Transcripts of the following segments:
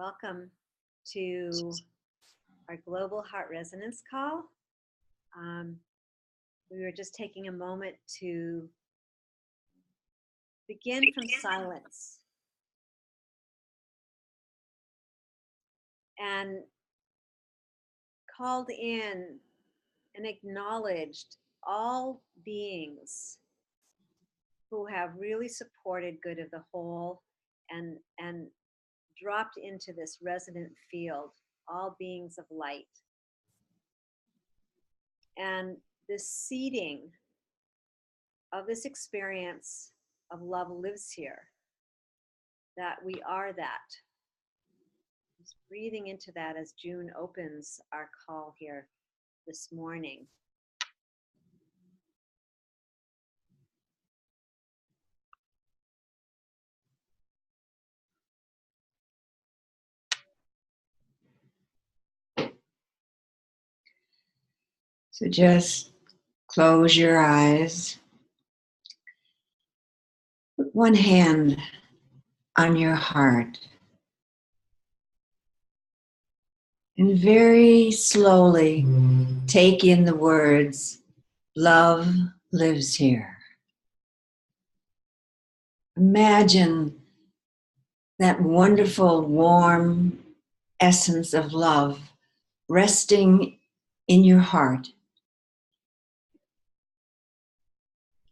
Welcome to our Global Heart Resonance call. We were just taking a moment to begin from silence and called in and acknowledged all beings who have really supported good of the whole and dropped into this resonant field, all beings of light. And this seeding of this experience of love lives here, that we are that. Just breathing into that as June opens our call here this morning. So just close your eyes. Put one hand on your heart. And very slowly take in the words, love lives here. Imagine that wonderful, warm essence of love resting in your heart.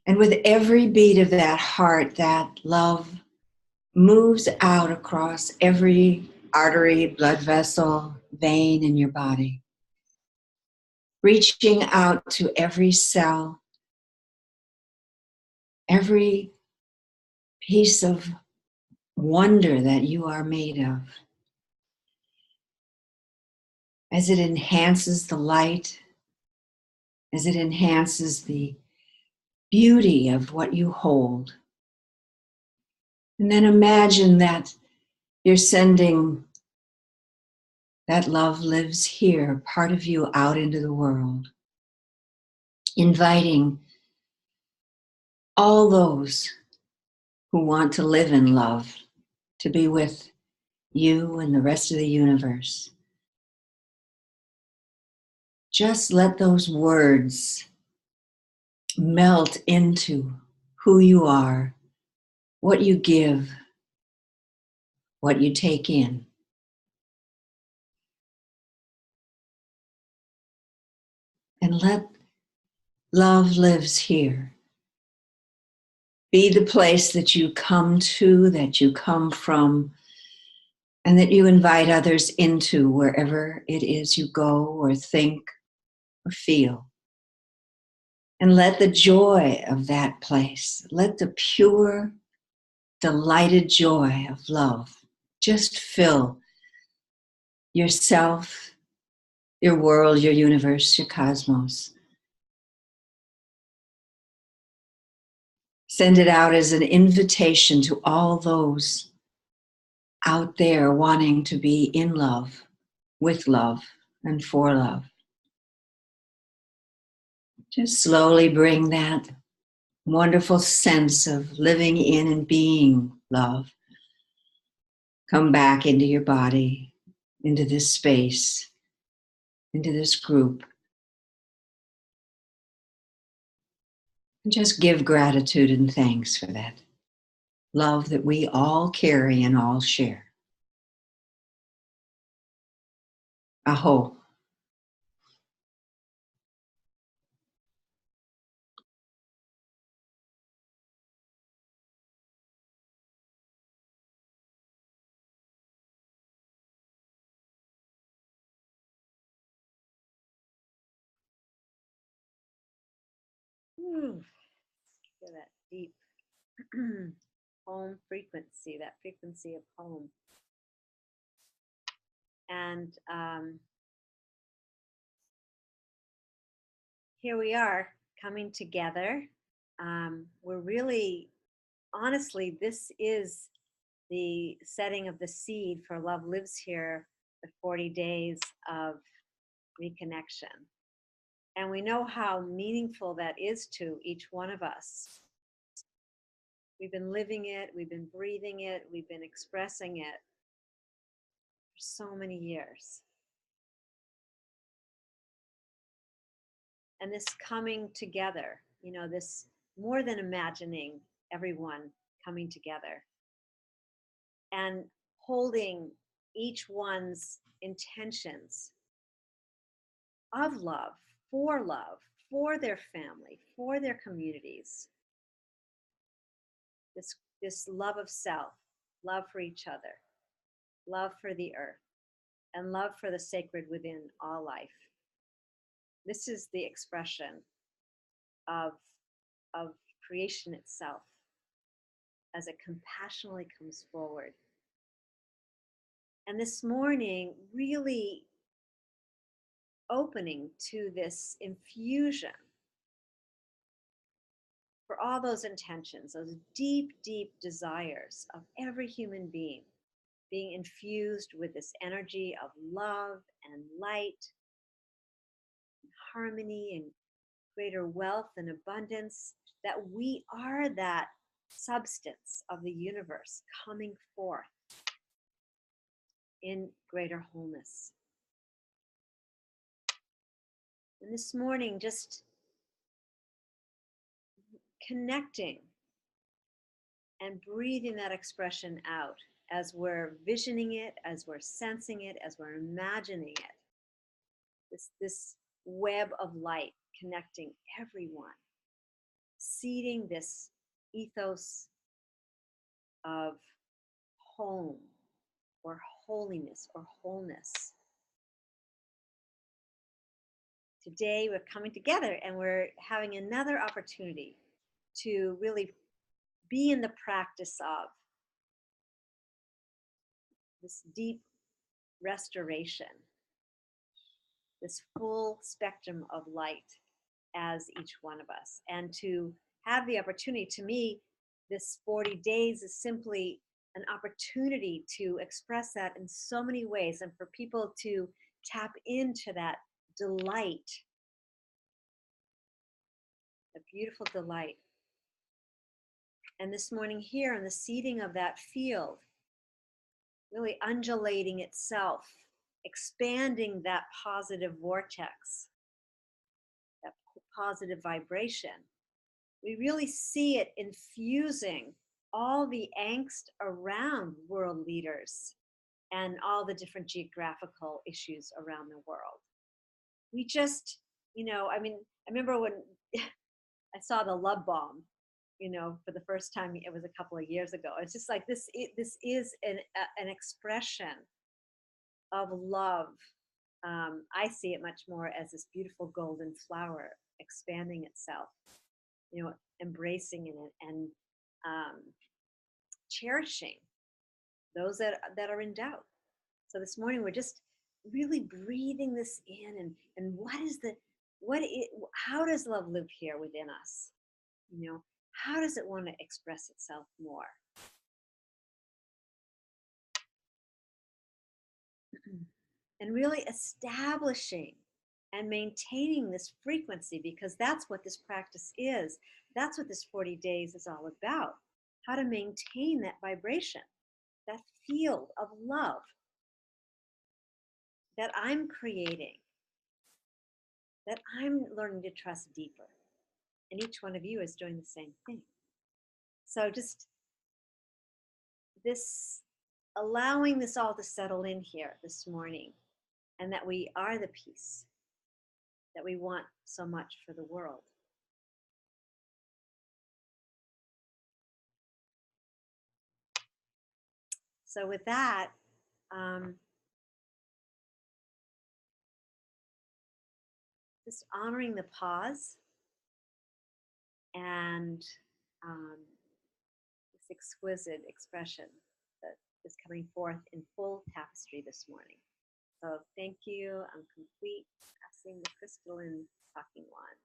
And with every beat of that heart, that love moves out across every artery, blood vessel, vein in your body, reaching out to every cell, every piece of wonder that you are made of. As it enhances the light, as it enhances the beauty of what you hold. And then imagine that you're sending that love lives here, part of you, out into the world, inviting all those who want to live in love to be with you and the rest of the universe. Just let those words melt into who you are, what you give, what you take in. And let love lives here be the place that you come to, that you come from, and that you invite others into wherever it is you go or think or feel. And let the joy of that place, let the pure, delighted joy of love just fill yourself, your world, your universe, your cosmos. Send it out as an invitation to all those out there wanting to be in love, with love, and for love. Just slowly bring that wonderful sense of living in and being love. Come back into your body, into this space, into this group. And just give gratitude and thanks for that love that we all carry and all share. Aho. Feel that deep home frequency, that frequency of home. And here we are coming together. We're really, honestly, this is the setting of the seed for Love Lives Here, the 40 days of reconnection. And we know how meaningful that is to each one of us. We've been living it, we've been breathing it, we've been expressing it. for so many years. And this coming together, this more than imagining everyone coming together and holding each one's intentions of love, for their family, for their communities. This love of self, love for each other, love for the earth, and love for the sacred within all life. This is the expression of, of creation itself as it compassionately comes forward. And this morning, really opening to this infusion for all those intentions, those deep, deep desires of every human being being infused with this energy of love and light, and harmony and greater wealth and abundance, that we are that substance of the universe coming forth in greater wholeness. And this morning, just connecting and breathing that expression out as we're visioning it, as we're sensing it, as we're imagining it. This web of light connecting everyone, seeding this ethos of home or holiness or wholeness. Today we're coming together and we're having another opportunity to really be in the practice of this deep restoration, this full spectrum of light as each one of us. And to have the opportunity, to me, this 40 days is simply an opportunity to express that in so many ways, and for people to tap into that delight, a beautiful delight. And this morning here in the seeding of that field, really undulating itself, expanding that positive vortex, that positive vibration, we really see it infusing all the angst around world leaders and all the different geographical issues around the world. We just, I remember when I saw the love bomb, for the first time. It was a couple of years ago. It's just like this is an expression of love. I see it much more as this beautiful golden flower expanding itself, embracing it and cherishing those that are in doubt. So this morning we're just really breathing this in, and how does love live here within us? How does it want to express itself more? And really establishing and maintaining this frequency, because that's what this practice is. That's what this 40 days is all about. How to maintain that vibration, that field of love that I'm creating, that I'm learning to trust deeper. And each one of you is doing the same thing. So just this, allowing this all to settle in here this morning, and that we are the peace that we want so much for the world. So with that, just honoring the pause and this exquisite expression that is coming forth in full tapestry this morning. So thank you. I'm complete. Passing the crystalline talking wand.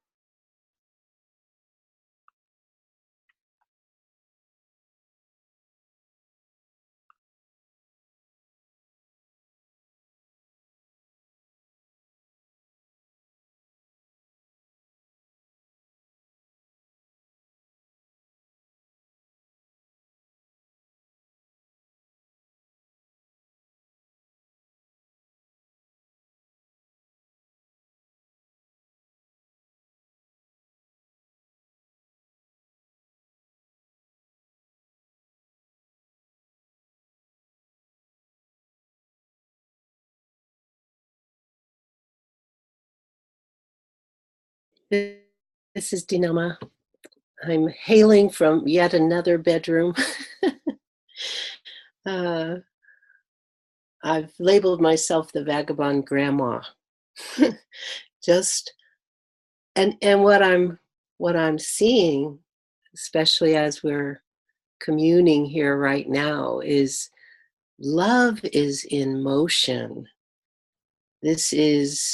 This is Dinama. I'm hailing from yet another bedroom. uh, I've labeled myself the vagabond grandma. Just and what I'm seeing, especially as we're communing here right now, is love is in motion. This is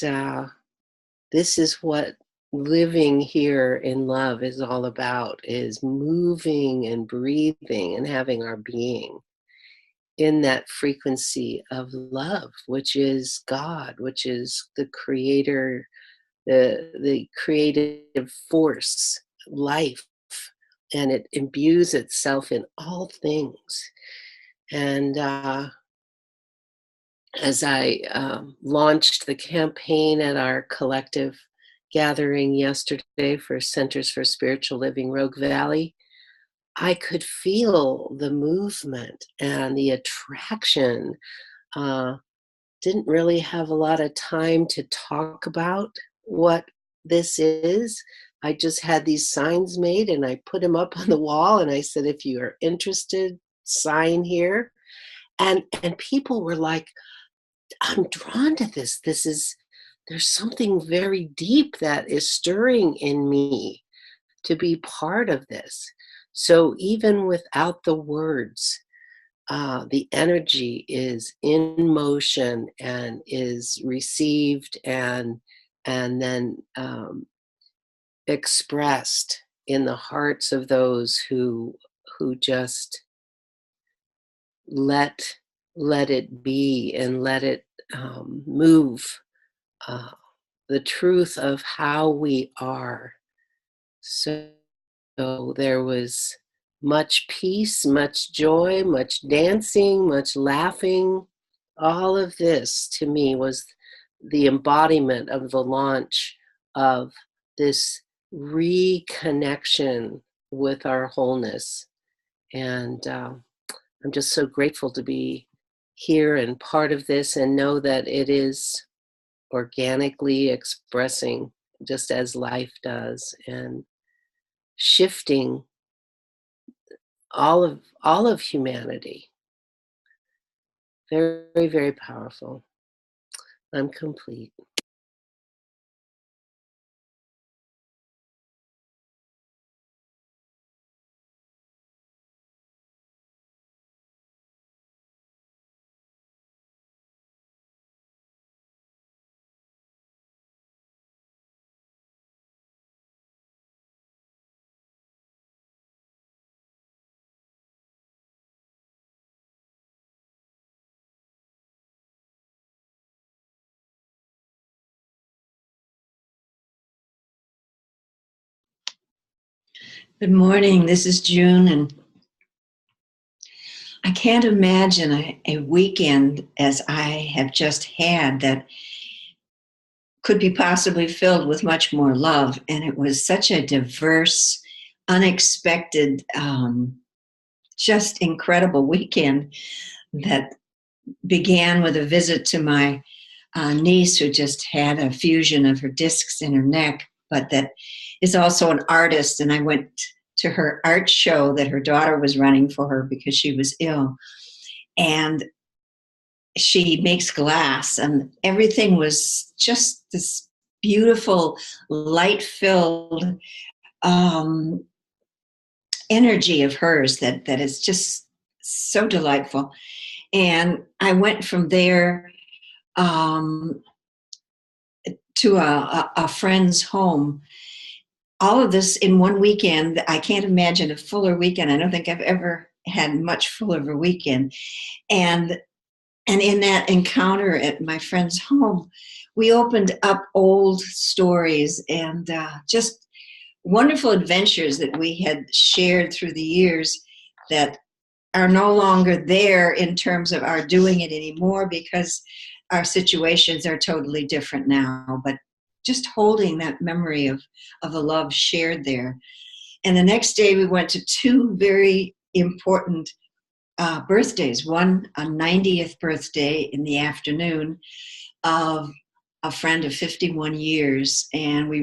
what living here in love is all about, is moving and breathing and having our being in that frequency of love, which is God, which is the creator, the creative force, life, and it imbues itself in all things. And as I launched the campaign at our collective gathering yesterday for Centers for Spiritual Living Rogue Valley, I could feel the movement and the attraction. Didn't really have a lot of time to talk about what this is. I just had these signs made and I put them up on the wall and I said, if you are interested, sign here. And people were like, I'm drawn to this. There's something very deep that is stirring in me to be part of this. So even without the words, the energy is in motion and is received and then expressed in the hearts of those who just let it be and let it move. Uh, the truth of how we are. So there was much peace, much joy, much dancing, much laughing. All of this to me was the embodiment of the launch of this reconnection with our wholeness. And I'm just so grateful to be here and part of this and know that it is organically expressing just as life does and shifting all of humanity. Very, very powerful. I'm complete. Good morning. This is June, and I can't imagine a weekend as I have just had that could be possibly filled with much more love. And it was such a diverse, unexpected, just incredible weekend that began with a visit to my niece who just had a fusion of her discs in her neck, but that is also an artist. And I went to her art show that her daughter was running for her because she was ill. And she makes glass, and everything was just this beautiful, light filled energy of hers that is just so delightful. And I went from there um, to a friend's home. All of this in one weekend. I can't imagine a fuller weekend. I don't think I've ever had much fuller of a weekend. And in that encounter at my friend's home, we opened up old stories and just wonderful adventures that we had shared through the years that are no longer there in terms of our doing it anymore because our situations are totally different now. But just holding that memory of the love shared there. And the next day we went to two very important birthdays. One, a 90th birthday in the afternoon of a friend of 51 years, and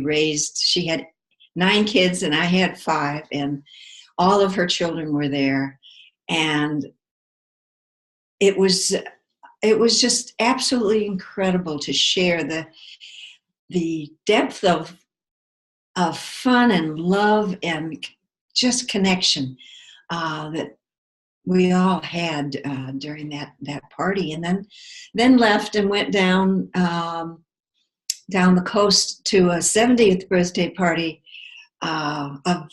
she had 9 kids and I had 5, and all of her children were there. And it was just absolutely incredible to share the depth of fun and love and just connection that we all had during that party, and then left and went down the coast to a 70th birthday party of a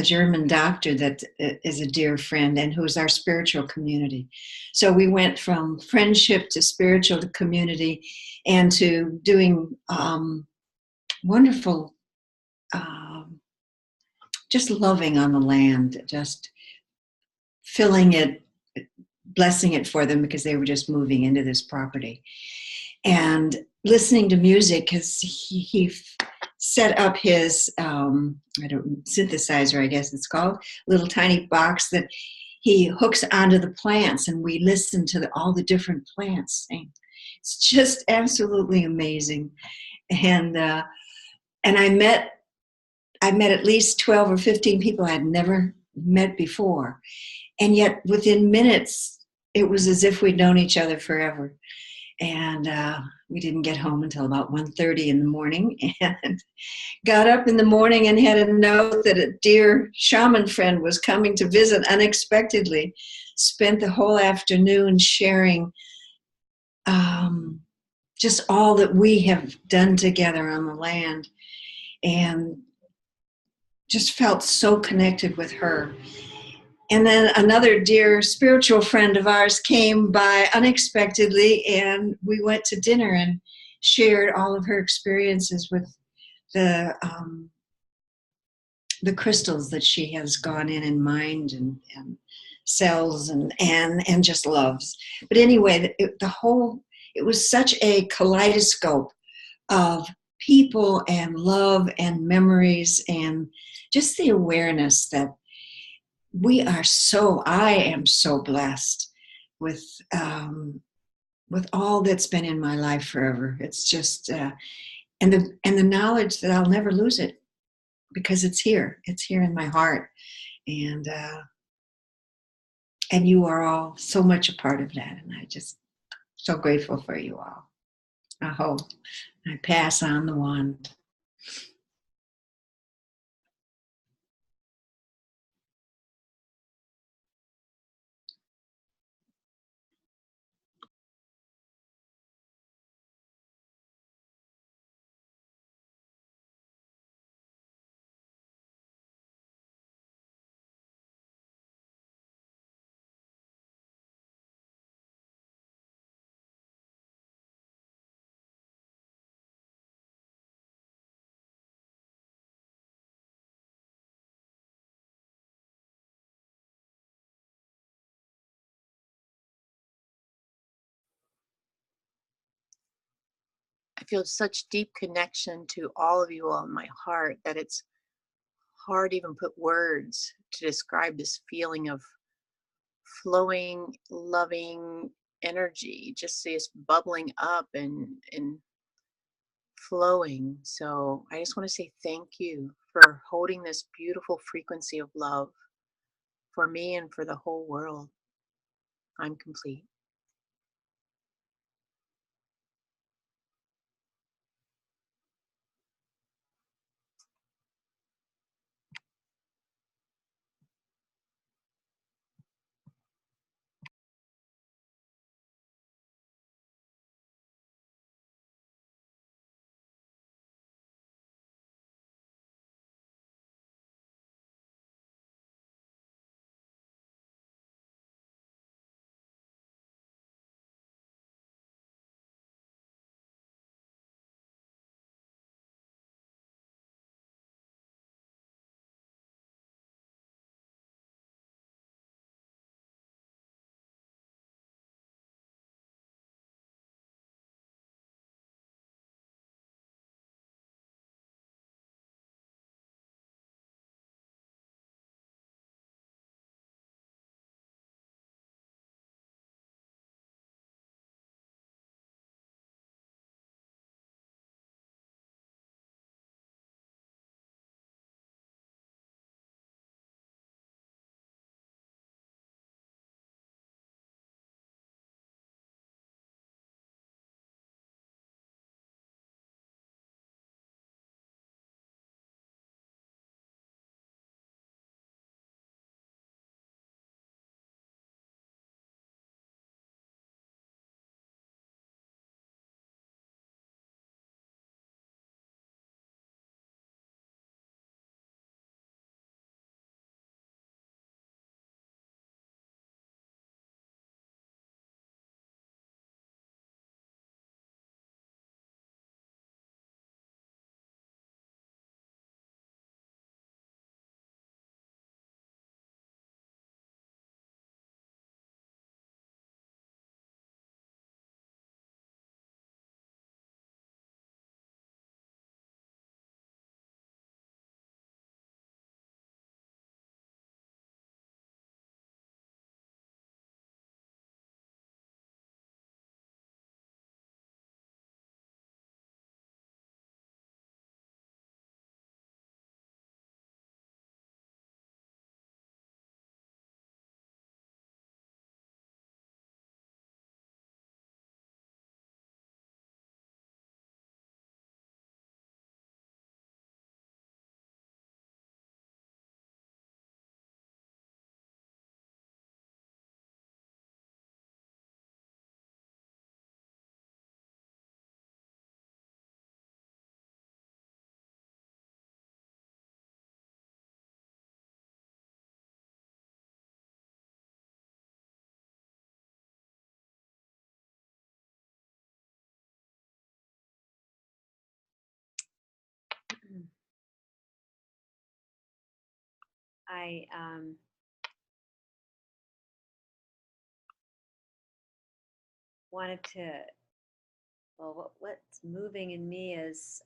German doctor that is a dear friend and who's our spiritual community. So we went from friendship to spiritual community and to doing wonderful, just loving on the land, just filling it, blessing it for them because they were just moving into this property. And listening to music, because he set up his synthesizer, I guess it's called, little tiny box that he hooks onto the plants, and we listen to all the different plants. And it's just absolutely amazing. And I met at least 12 or 15 people I had never met before, and yet within minutes it was as if we'd known each other forever. And we didn't get home until about 1:30 in the morning, and got up in the morning and had a note that a dear shaman friend was coming to visit unexpectedly. Spent the whole afternoon sharing just all that we have done together on the land, and just felt so connected with her. And then another dear spiritual friend of ours came by unexpectedly, and we went to dinner and shared all of her experiences with the crystals that she has gone in and mined and sells and just loves. But anyway, it was such a kaleidoscope of people and love and memories, and just the awareness that I am so blessed with all that's been in my life forever. It's just, and the knowledge that I'll never lose it, because it's here in my heart. And you are all so much a part of that. And I just so grateful for you all. I hope I pass on the wand. I feel such deep connection to all of you all in my heart that it's hard to even put words to describe this feeling of flowing, loving energy, just this bubbling up and flowing. So I just want to say thank you for holding this beautiful frequency of love for me and for the whole world. I'm complete. I wanted to, well, what's moving in me is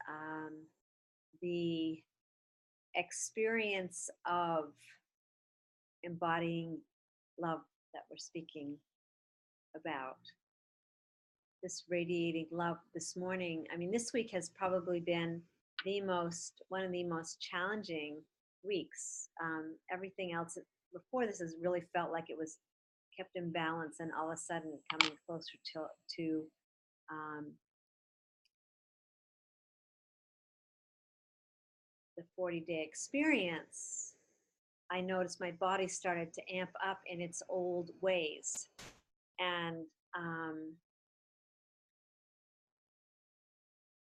the experience of embodying love that we're speaking about. This radiating love this morning. I mean, this week has probably been one of the most challenging weeks. Everything else before this has really felt like it was kept in balance, and all of a sudden coming closer to the 40-day experience, I noticed my body started to amp up in its old ways. And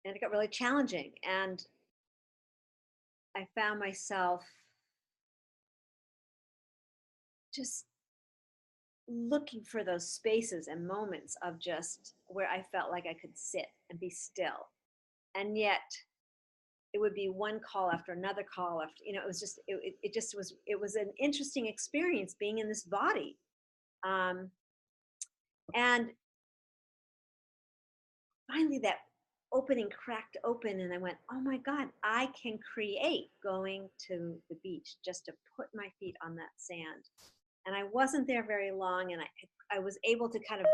it got really challenging. And I found myself just looking for those spaces and moments of just where I felt like I could sit and be still. And yet it would be one call after another call after, it was just, it was an interesting experience being in this body. And finally that opening cracked open, and I went, oh my God, I can create going to the beach just to put my feet on that sand. And I wasn't there very long, and I was able to kind of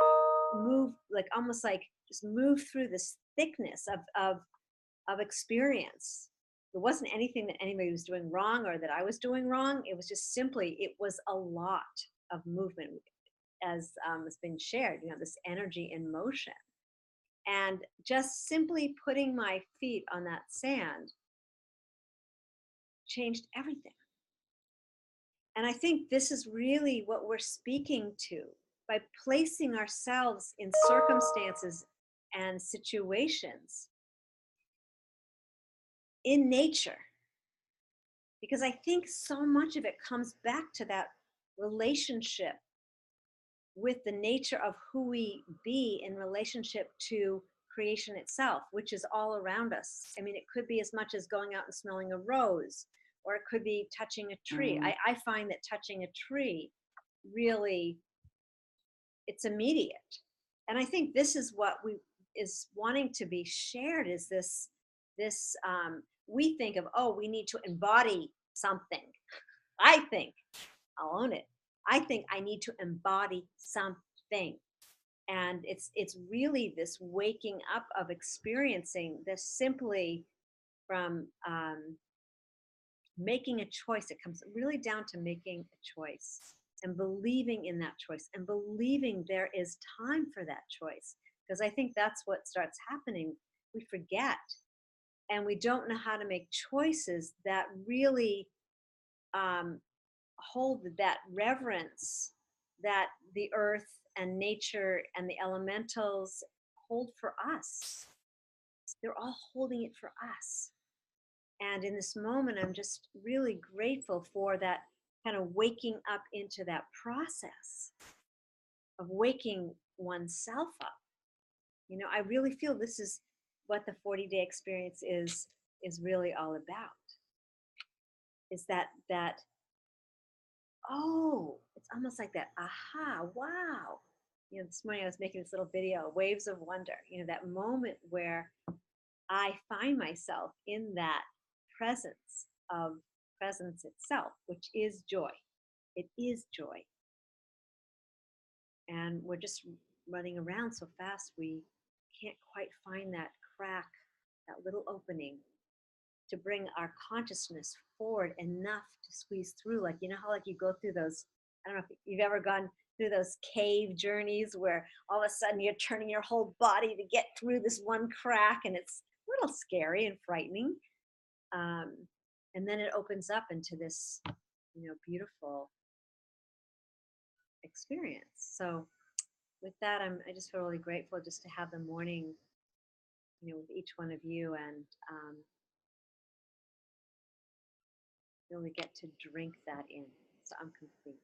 move, like almost like just move through this thickness of experience. There wasn't anything that anybody was doing wrong or that I was doing wrong. It was just simply, it was a lot of movement, as has been shared, this energy in motion. And just simply putting my feet on that sand changed everything. And I think this is really what we're speaking to by placing ourselves in circumstances and situations in nature. Because I think so much of it comes back to that relationship with the nature of who we be in relationship to creation itself, which is all around us. I mean, it could be as much as going out and smelling a rose, or it could be touching a tree. I find that touching a tree really, it's immediate. And I think this is what is wanting to be shared, is this we think of, oh, we need to embody something. I think, I'll own it, I think I need to embody something. And it's really this waking up of experiencing this simply from making a choice. It comes really down to making a choice and believing in that choice and believing there is time for that choice. Because I think that's what starts happening. We forget, and we don't know how to make choices that really hold that reverence that the earth and nature and the elementals hold for us. They're all holding it for us. And in this moment, I'm just really grateful for that kind of waking up into that process of waking oneself up. I really feel this is what the 40-day experience is really all about. Is that oh, it's almost like that, aha, wow. This morning I was making this little video, Waves of Wonder, that moment where I find myself in that presence of presence itself, which is joy. It is joy. And we're just running around so fast, we can't quite find that crack, that little opening to bring our consciousness forward enough to squeeze through. Like, how like you go through those, I don't know if you've ever gone through those cave journeys where all of a sudden you're turning your whole body to get through this one crack, and it's a little scary and frightening. And then it opens up into this, beautiful experience. So with that, I just feel really grateful just to have the morning, with each one of you, and really get to drink that in. So I'm complete.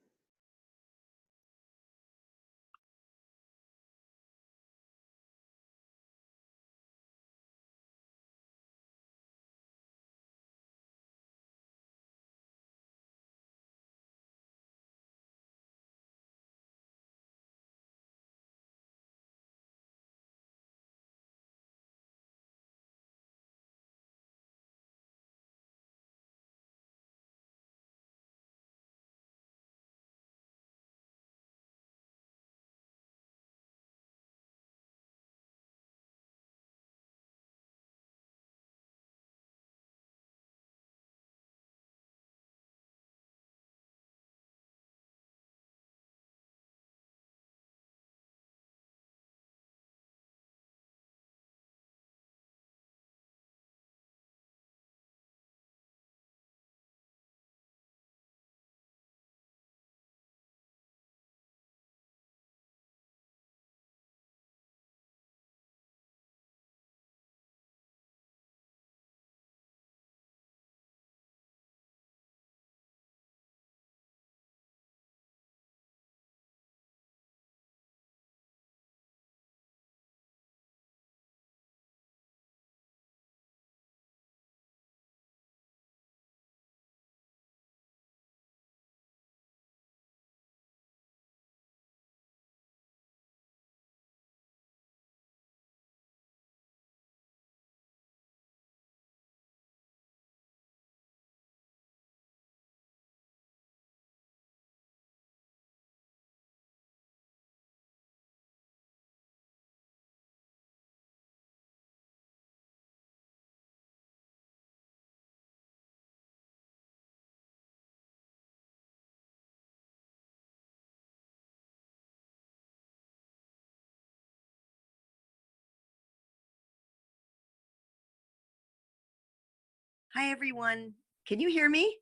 Hi, everyone. Can you hear me?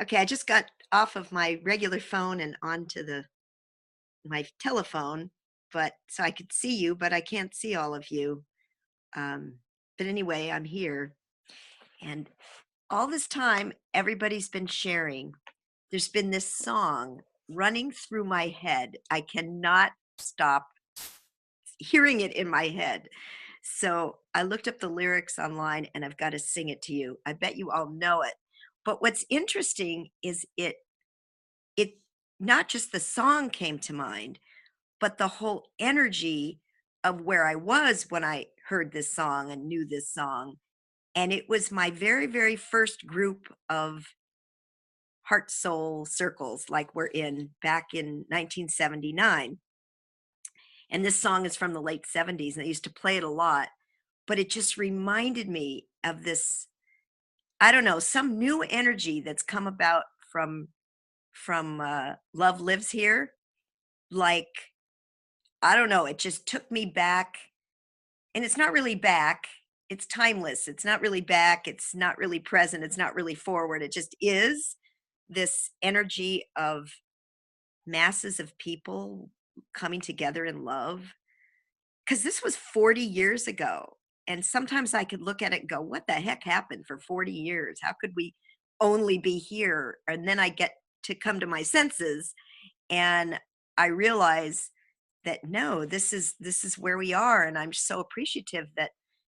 Okay, I just got off of my regular phone and onto my telephone, but so I could see you, but I can't see all of you. But anyway, I'm here. And all this time, everybody's been sharing. There's been this song running through my head. I cannot stop hearing it in my head. So I looked up the lyrics online and I've got to sing it to you. I bet you all know it. But what's interesting is it not just the song came to mind, but the whole energy of where I was when I heard this song and knew this song. And it was my very, very first group of heart soul circles, like we're in back in 1979. And this song is from the late 70s, and I used to play it a lot. But it just reminded me of this, I don't know, some new energy that's come about from Love Lives Here. Like, I don't know, it just took me back, and it's not really back. It's timeless. It's not really back. It's not really present. It's not really forward. It just is this energy of masses of people coming together in love. Because this was 40 years ago. And sometimes I could look at it and go, what the heck happened for 40 years? How could we only be here? And then I get to come to my senses and I realize that no, this is where we are. And I'm so appreciative that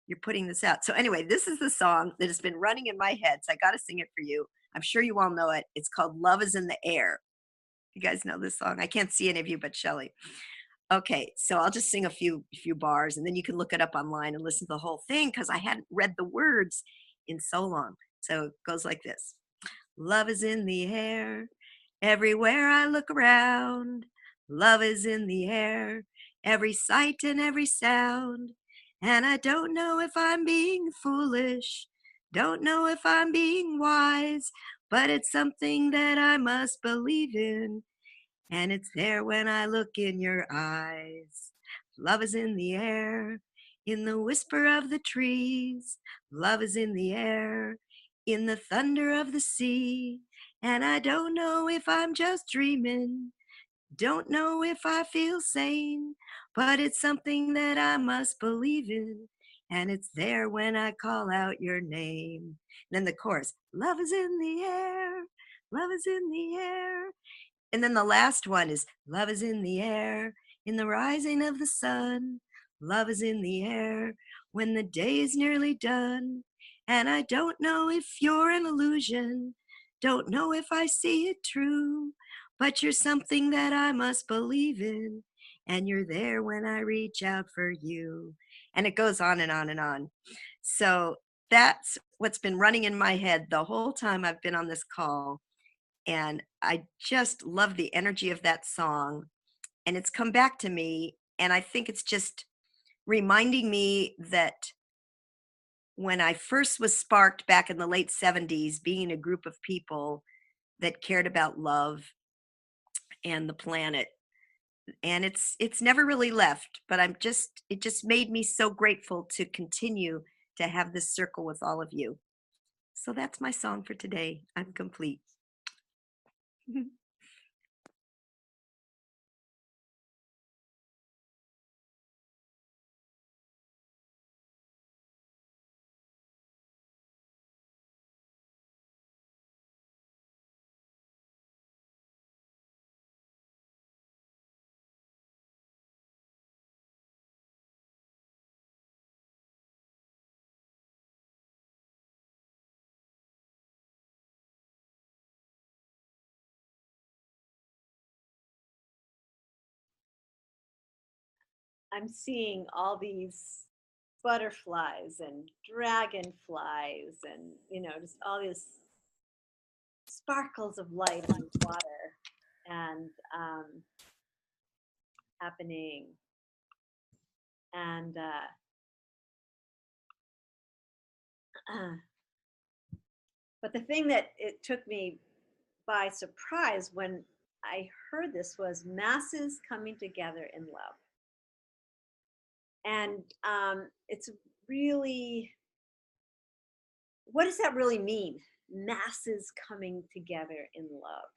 you're putting this out. So anyway, this is the song that has been running in my head. So I got to sing it for you. I'm sure you all know it. It's called Love is in the Air. You guys know this song? I can't see any of you but Shelley. Okay, so I'll just sing a few bars and then you can look it up online and listen to the whole thing because I hadn't read the words in so long. So it goes like this. Love is in the air, everywhere I look around. Love is in the air, every sight and every sound. And I don't know if I'm being foolish, don't know if I'm being wise, but it's something that I must believe in. And it's there when I look in your eyes. Love is in the air, in the whisper of the trees. Love is in the air, in the thunder of the sea. And I don't know if I'm just dreaming, don't know if I feel sane, but it's something that I must believe in. And it's there when I call out your name. And then the chorus, love is in the air, love is in the air. And then the last one is love is in the air, in the rising of the sun. Love is in the air when the day is nearly done. And I don't know if you're an illusion, don't know if I see it true, but you're something that I must believe in. And you're there when I reach out for you. And it goes on and on and on. So that's what's been running in my head the whole time I've been on this call. And I just love the energy of that song. And it's come back to me. And I think it's just reminding me that when I first was sparked back in the late 70s, being a group of people that cared about love and the planet. And it's never really left, but it just made me so grateful to continue to have this circle with all of you. So that's my song for today. I'm complete. I'm seeing all these butterflies and dragonflies and, just all these sparkles of light on water and happening. And but the thing that it took me by surprise when I heard this was masses coming together in love. And it's really what does that really mean? Masses coming together in love.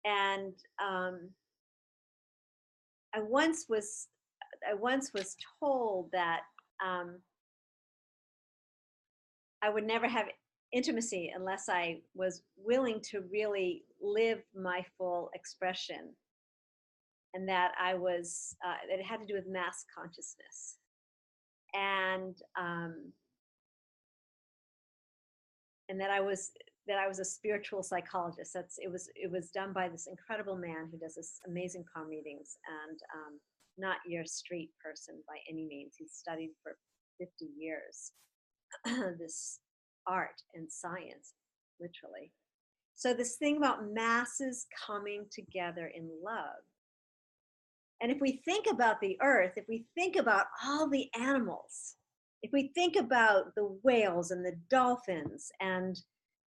And I once was told that I would never have intimacy unless I was willing to really live my full expression, and that that it had to do with mass consciousness, and that I was a spiritual psychologist. It was done by this incredible man who does this amazing palm readings, and not your street person by any means. He's studied for 50 years this art and science, literally. So this thing about masses coming together in love. And if we think about the earth, if we think about all the animals, if we think about the whales and the dolphins and,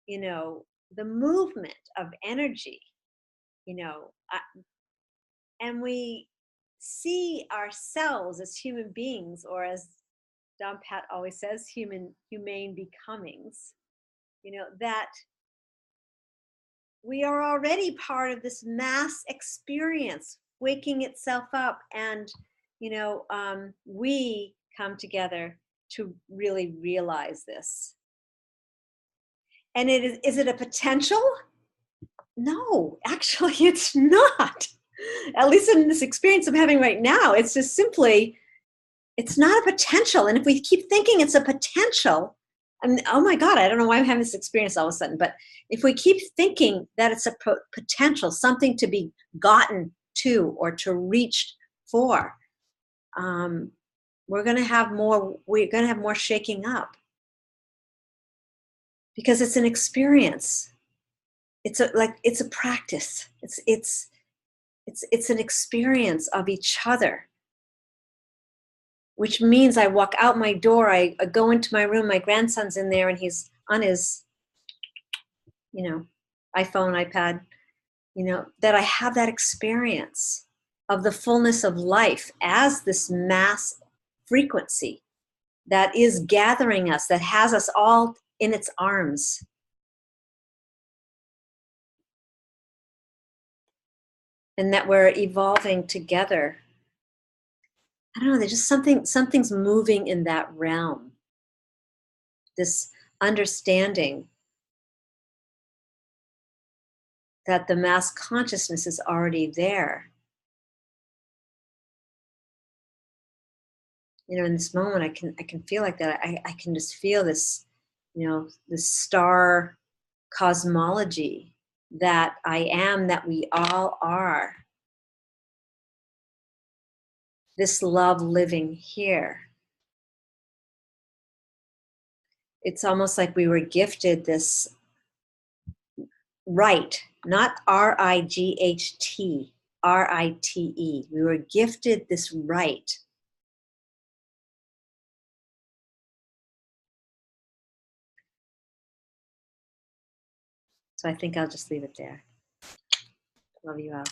the movement of energy, and we see ourselves as human beings, or as Don Pat always says, humane becomings, that we are already part of this mass experience, waking itself up, and we come together to really realize this. And is it a potential? No, actually, it's not. At least in this experience I'm having right now, it's just simply, it's not a potential. And if we keep thinking it's a potential, and oh my God, I don't know why I'm having this experience all of a sudden, but if we keep thinking that it's a potential, something to be gotten to or to reach for, we're going to have more shaking up, because it's an experience. It's a practice. It's an experience of each other, which means I walk out my door, I go into my room, my grandson's in there, and he's on his, iPhone, iPad, that I have that experience of the fullness of life as this mass frequency that is gathering us, that has us all in its arms. And that we're evolving together. I don't know, there's just something's moving in that realm. This understanding that the mass consciousness is already there. In this moment, I can feel like that. I can just feel this, this star cosmology that I am, that we all are. This love living here. It's almost like we were gifted this right, not R-I-G-H-T, R-I-T-E. We were gifted this right. So I think I'll just leave it there. Love you all.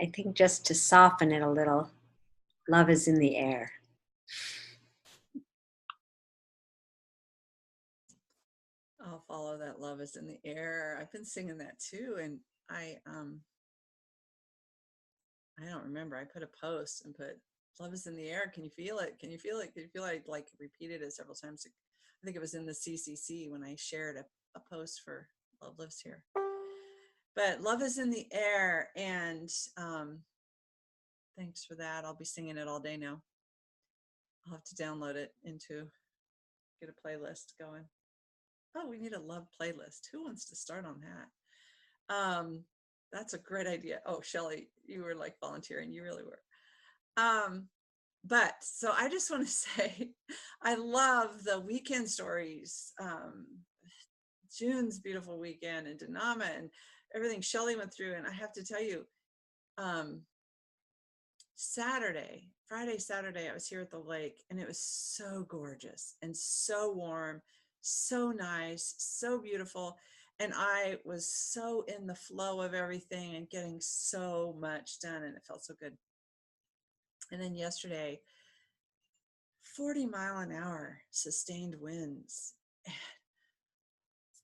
I think just to soften it a little, love is in the air. I'll follow that. Love is in the air. I've been singing that too. And I don't remember. I put a post and put love is in the air. Can you feel it? Can you feel it? Can you feel it? I like repeated it several times. I think it was in the CCC when I shared a post for Love Lives Here. But love is in the air. And thanks for that. I'll be singing it all day now. I'll have to download it get a playlist going. Oh, we need a love playlist. Who wants to start on that? That's a great idea. Oh, Shelley, you were like volunteering. You really were. But so I just want to say, I love the weekend stories. June's beautiful weekend and Denama and everything Shelley went through. And I have to tell you, Friday, Saturday, I was here at the lake and it was so gorgeous and so warm, so nice, so beautiful. And I was so in the flow of everything and getting so much done, and it felt so good. And then yesterday, 40-mile-an-hour sustained winds.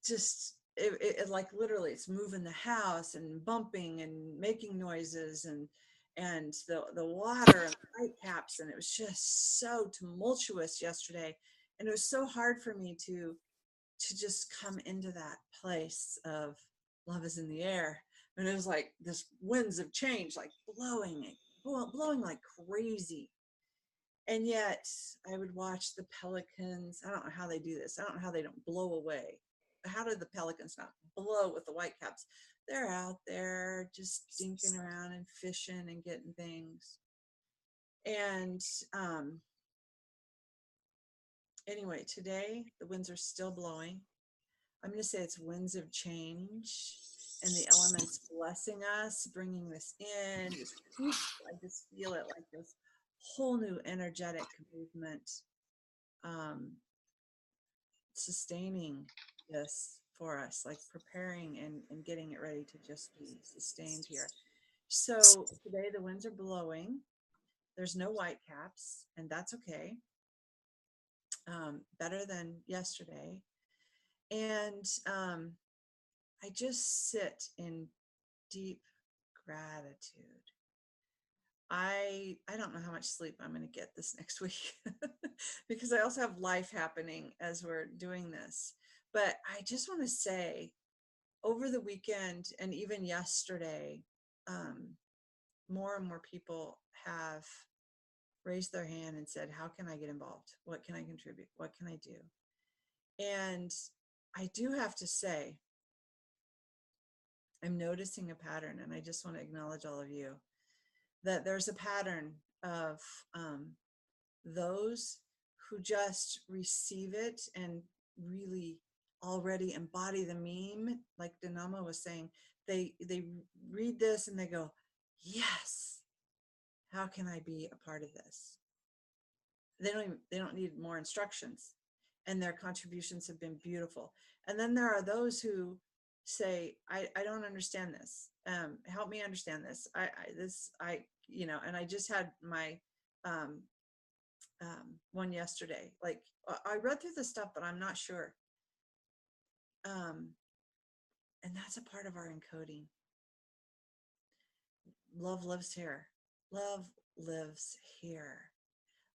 Just it like literally it's moving the house and bumping and making noises and the water and the white caps, and it was just so tumultuous yesterday. And it was so hard for me to just come into that place of love is in the air. And it was like this winds of change, like blowing like crazy. And yet I would watch the pelicans. I don't know how they do this. I don't know how they don't blow away. How do the pelicans not blow with the whitecaps? They're out there just dinking around and fishing and getting things. And anyway, today the winds are still blowing. I'm going to say it's winds of change and the elements blessing us, bringing this in. I just feel it like this whole new energetic movement, sustaining this for us, like preparing and getting it ready to just be sustained here. So today the winds are blowing. There's no white caps, and that's okay. Better than yesterday. And I just sit in deep gratitude. I don't know how much sleep I'm going to get this next week because I also have life happening as we're doing this. But I just want to say, over the weekend and even yesterday, more and more people have raised their hand and said, how can I get involved? What can I contribute? What can I do? And I do have to say, I'm noticing a pattern, and I just want to acknowledge all of you that there's a pattern of those who just receive it and really already embody the meme, like Danama was saying. They read this and they go, yes, how can I be a part of this? They don't need more instructions, and their contributions have been beautiful. And then there are those who say, I don't understand this. Help me understand this. And I just had my one yesterday. Like I read through the stuff, but I'm not sure. And that's a part of our encoding. Love lives here. Love lives here.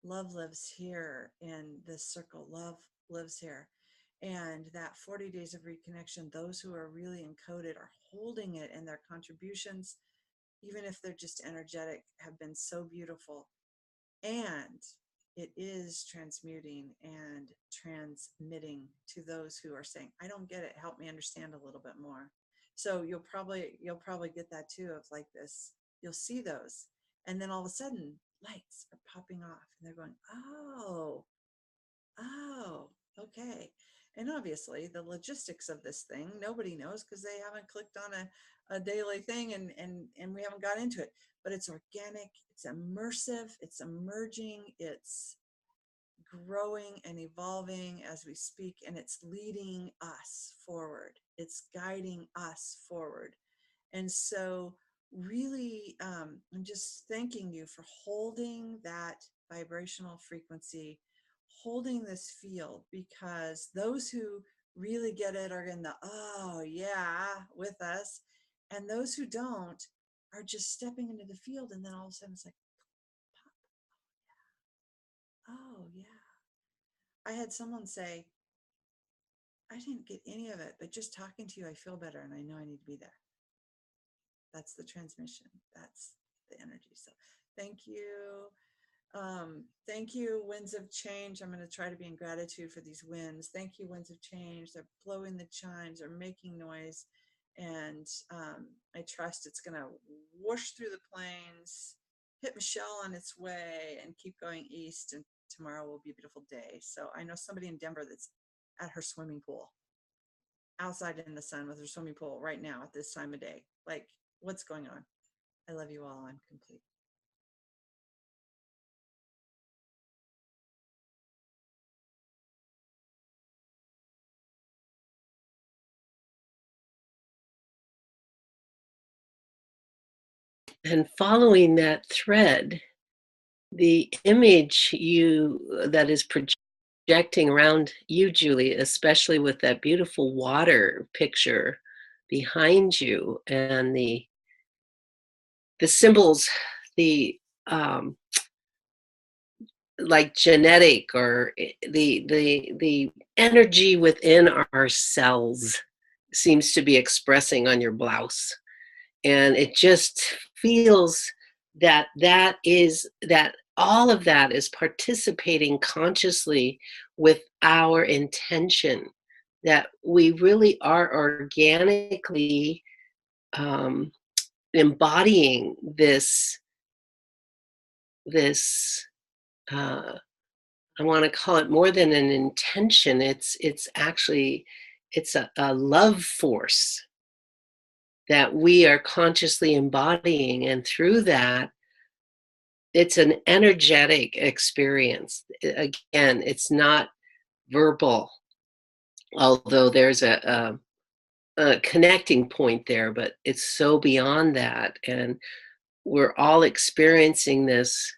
Love lives here in this circle. Love lives here. And that 40 days of reconnection, those who are really encoded are holding it, and their contributions, even if they're just energetic, have been so beautiful. And it is transmuting and transmitting to those who are saying, I don't get it. Help me understand a little bit more. So you'll probably get that too, of like this, you'll see those. And then all of a sudden lights are popping off and they're going, oh, okay. And obviously the logistics of this thing, nobody knows because they haven't clicked on a daily thing and we haven't got into it. But it's organic, it's immersive, it's emerging, it's growing and evolving as we speak, and it's leading us forward. It's guiding us forward. And so really, I'm just thanking you for holding that vibrational frequency, holding this field, because those who really get it are in the, oh yeah, with us. And those who don't are just stepping into the field. And then all of a sudden it's like, oh yeah. I had someone say, I didn't get any of it, but just talking to you, I feel better. And I know I need to be there. That's the transmission. That's the energy. So thank you. Thank you, winds of change. I'm going to try to be in gratitude for these winds. Thank you, winds of change. They're blowing the chimes, they're making noise. And I trust it's going to whoosh through the plains, hit Michelle on its way, and keep going east. And tomorrow will be a beautiful day. So I know somebody in Denver that's at her swimming pool, outside in the sun with her swimming pool right now at this time of day. Like, what's going on? I love you all. I'm complete. And following that thread, the image that is projecting around you, Julie, especially with that beautiful water picture behind you, and the symbols, the like genetic, or the energy within our cells seems to be expressing on your blouse. And it just feels that all of that is participating consciously with our intention, that we really are organically embodying this I want to call it more than an intention. It's actually a love force that we are consciously embodying, and through that, it's an energetic experience. Again, it's not verbal, although there's a connecting point there, but it's so beyond that, and we're all experiencing this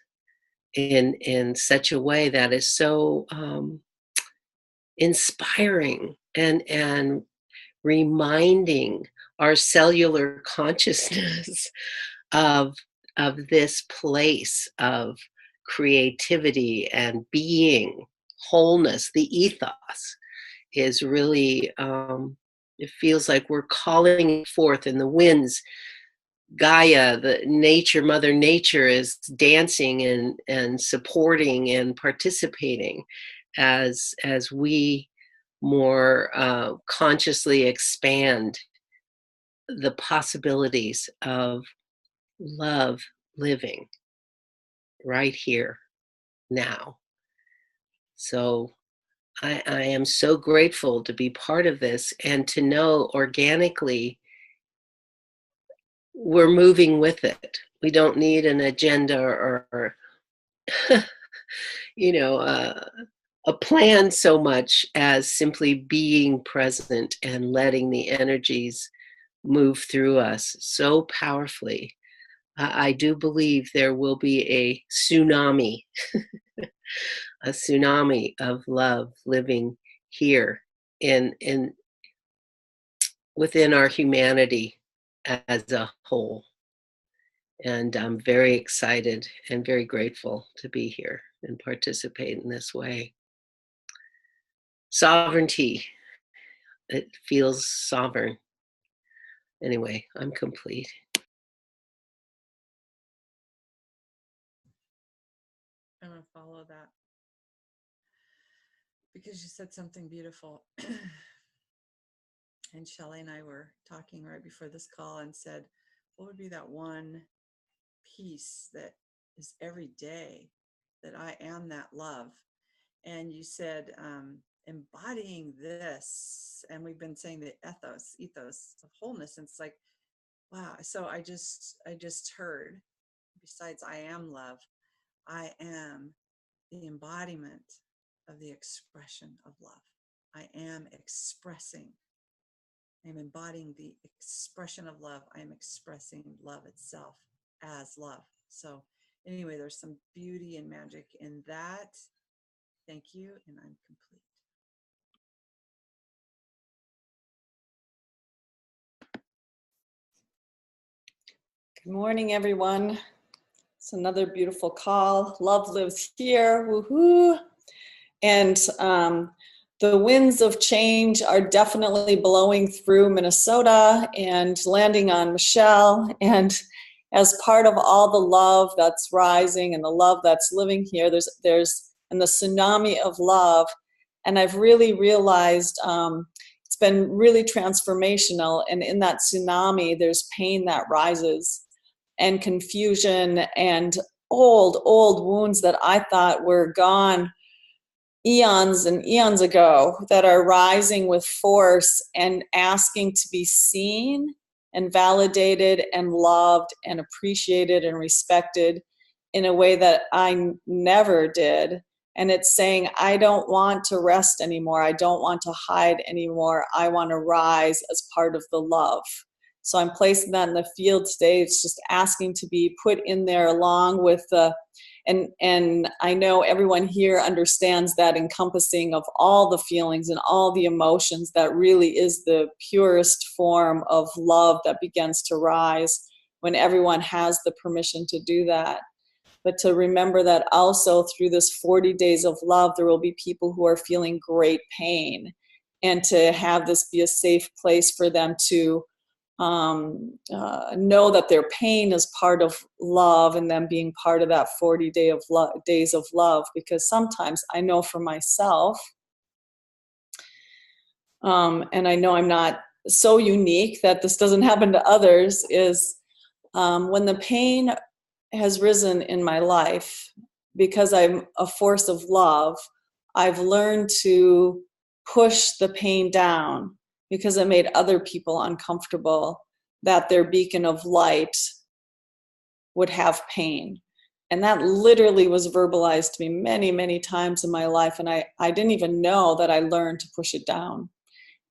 in such a way that is so inspiring, and reminding our cellular consciousness of this place of creativity and being, wholeness. The ethos is really, it feels like we're calling forth, in the winds, Gaia, the nature, Mother Nature, is dancing and supporting and participating as we more consciously expand the possibilities of love living right here now. So I am so grateful to be part of this, and to know organically we're moving with it. We don't need an agenda, or you know, a plan, so much as simply being present and letting the energies move through us so powerfully. I do believe there will be a tsunami, a tsunami of love living here in within our humanity as a whole. And I'm very excited and very grateful to be here and participate in this way. Sovereignty, it feels sovereign. Anyway, I'm complete. I'm going to follow that because you said something beautiful. And Shelley and I were talking right before this call and said, what would be that one piece that is every day that I am that love? And you said, embodying this. And we've been saying the ethos of wholeness. And it's like, wow. So I just heard, besides I am love, I am the embodiment of the expression of love. I am expressing I am embodying the expression of love. I am expressing love itself as love. So anyway, there's some beauty and magic in that. Thank you, and I'm complete. Good morning, everyone. It's another beautiful call. Love lives here. Woohoo! And the winds of change are definitely blowing through Minnesota and landing on Michelle. And as part of all the love that's rising and the love that's living here, there's and the tsunami of love. And I've really realized it's been really transformational. And in that tsunami, there's pain that rises, and confusion and old wounds that I thought were gone eons and eons ago that are rising with force and asking to be seen and validated and loved and appreciated and respected in a way that I never did. And it's saying, I don't want to rest anymore. I don't want to hide anymore. I want to rise as part of the love. So I'm placing that in the field today. It's just asking to be put in there along with the, and I know everyone here understands that encompassing of all the feelings and all the emotions, that really is the purest form of love that begins to rise when everyone has the permission to do that. But to remember that also through this 40 days of love, there will be people who are feeling great pain, and to have this be a safe place for them to know that their pain is part of love, and them being part of that 40 days of love. Because sometimes I know for myself, and I know I'm not so unique that this doesn't happen to others, is when the pain has risen in my life, because I'm a force of love, I've learned to push the pain down, because it made other people uncomfortable that their beacon of light would have pain. And that literally was verbalized to me many, many times in my life. And I didn't even know that I learned to push it down.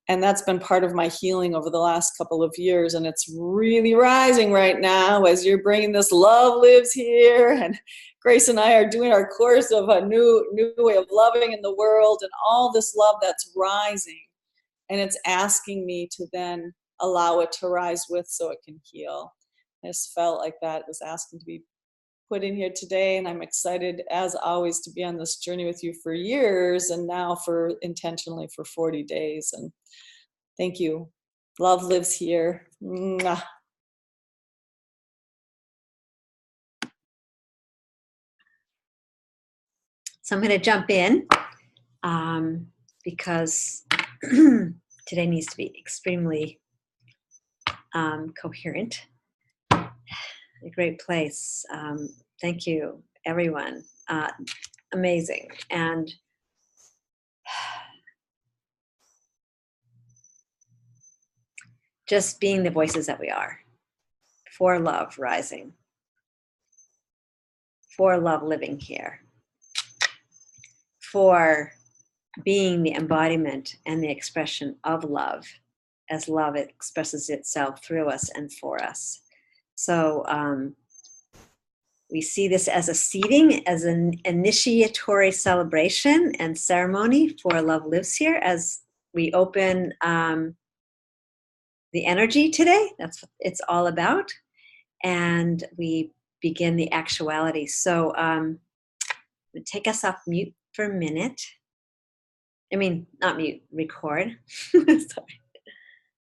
And that's been part of my healing over the last couple of years. And it's really rising right now as you're bringing this love lives here. And Grace and I are doing our course of a new way of loving in the world, and all this love that's rising. And it's asking me to then allow it to rise with, so it can heal. I just felt like that was asking to be put in here today. And I'm excited, as always, to be on this journey with you for years, and now for intentionally for 40 days. And thank you. Love lives here. Mwah. So I'm going to jump in because today needs to be extremely coherent. A great place. Thank you, everyone. Amazing. And just being the voices that we are, for love rising, for love living here, for being the embodiment and the expression of love, as love expresses itself through us and for us. So we see this as a seeding, as an initiatory celebration and ceremony for Love Lives Here, as we open the energy today. That's what it's all about. And we begin the actuality. So take us off mute for a minute. I mean, not mute, record. Sorry.